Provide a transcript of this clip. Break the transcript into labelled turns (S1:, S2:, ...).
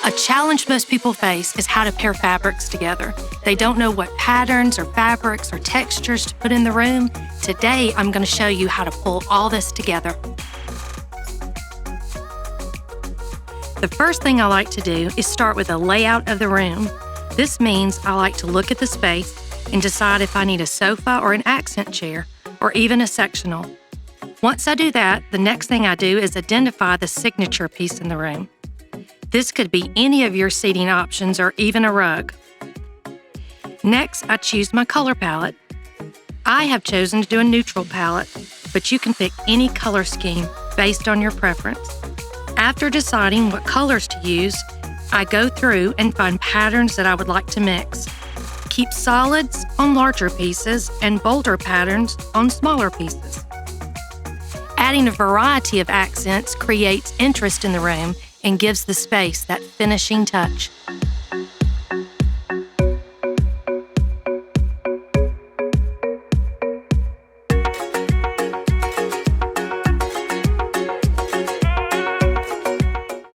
S1: A challenge most people face is how to pair fabrics together. They don't know what patterns or fabrics or textures to put in the room. Today, I'm going to show you how to pull all this together. The first thing I like to do is start with a layout of the room. This means I like to look at the space and decide if I need a sofa or an accent chair, or even a sectional. Once I do that, the next thing I do is identify the signature piece in the room. This could be any of your seating options or even a rug. Next, I choose my color palette. I have chosen to do a neutral palette, but you can pick any color scheme based on your preference. After deciding what colors to use, I go through and find patterns that I would like to mix. Keep solids on larger pieces and bolder patterns on smaller pieces. Adding a variety of accents creates interest in the room and gives the space that finishing touch.